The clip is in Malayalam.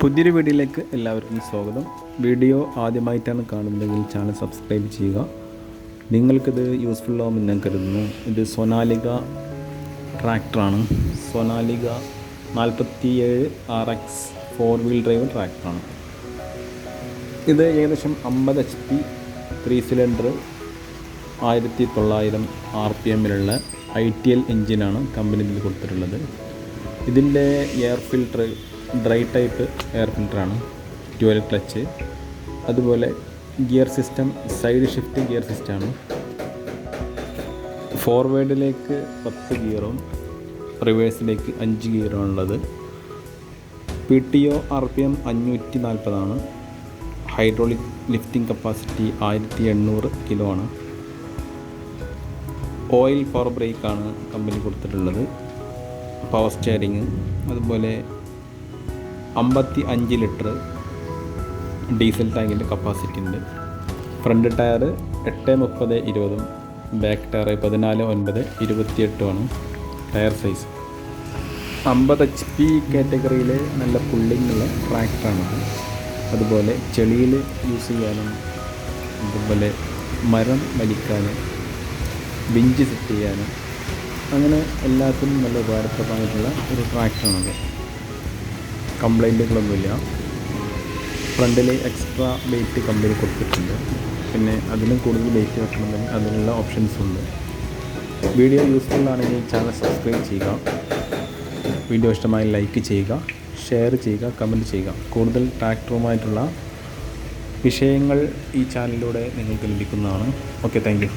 പുതിയൊരു വീഡിയോയിലേക്ക് എല്ലാവർക്കും സ്വാഗതം. വീഡിയോ ആദ്യമായിട്ടാണ് കാണുന്നതെങ്കിൽ ചാനൽ സബ്സ്ക്രൈബ് ചെയ്യുക. നിങ്ങൾക്കിത് യൂസ്ഫുൾ ആവുമെന്ന് ഞാൻ കരുതുന്നു. ഇത് സൊനാലിക ട്രാക്ടറാണ്. സൊനാലിക 47 RX 4 വീൽ ഡ്രൈവ് ട്രാക്ടറാണ്. ഇത് ഏകദേശം 50 HP 3 സിലിണ്ടർ 1900 RPMലുള്ള ITL എൻജിനാണ് കമ്പനി ഇതിൽ കൊടുത്തിട്ടുള്ളത്. ഇതിൻ്റെ air filter dry type air ഫിൽറ്ററാണ്. ഡ്യുവൽ ക്ലച്ച്, അതുപോലെ gear system side shift gear സിസ്റ്റമാണ്. ഫോർവേഡിലേക്ക് 10 ഗിയറും റിവേഴ്സിലേക്ക് 5 ഗിയറുമാണുള്ളത്. PTO RPM 540 ആണ്. ഹൈഡ്രോളിക് ലിഫ്റ്റിംഗ് കപ്പാസിറ്റി 1800 കിലോ ആണ്. ഓയിൽ പവർ ബ്രേക്കാണ് കമ്പനി കൊടുത്തിട്ടുള്ളത്. പവർ സ്റ്റിയറിങ്, അതുപോലെ 55 ലിറ്റർ ഡീസൽ ടാങ്കിൻ്റെ കപ്പാസിറ്റി ഉണ്ട്. Front tyre 830/20, back tyre 14/9/28 tyre size. 50 HP കാറ്റഗറിയിൽ നല്ല പുള്ളിങ് ഉള്ള ട്രാക്ടറാണത്. അതുപോലെ ചെളിയിൽ യൂസ് ചെയ്യാനും, അതുപോലെ മരം വലിക്കാനും, ബെഞ്ച് സെറ്റ് ചെയ്യാനും, അങ്ങനെ എല്ലാത്തിനും നല്ല ഉപകാരപ്രദമായിട്ടുള്ള ഒരു ട്രാക്ടറാണത്. കംപ്ലൈൻറ്റുകളൊന്നുമില്ല. ഫ്രണ്ടിൽ എക്സ്ട്രാ വെയിറ്റ് കമ്പനി കൊടുത്തിട്ടുണ്ട്. പിന്നെ അതിലും കൂടുതൽ വെയിറ്റ് വെക്കണമെങ്കിൽ അതിനുള്ള ഓപ്ഷൻസ് ഉണ്ട്. വീഡിയോ യൂസ്ഫുൾ ആണെങ്കിൽ ചാനൽ സബ്സ്ക്രൈബ് ചെയ്യുക. വീഡിയോ ഇഷ്ടമായി ലൈക്ക് ചെയ്യുക, ഷെയർ ചെയ്യുക, കമൻറ്റ് ചെയ്യുക. കൂടുതൽ ട്രാക്ടറുമായിട്ടുള്ള വിഷയങ്ങൾ ഈ ചാനലിലൂടെ നിങ്ങൾക്ക് ലഭിക്കുന്നതാണ്. Okay, thank you.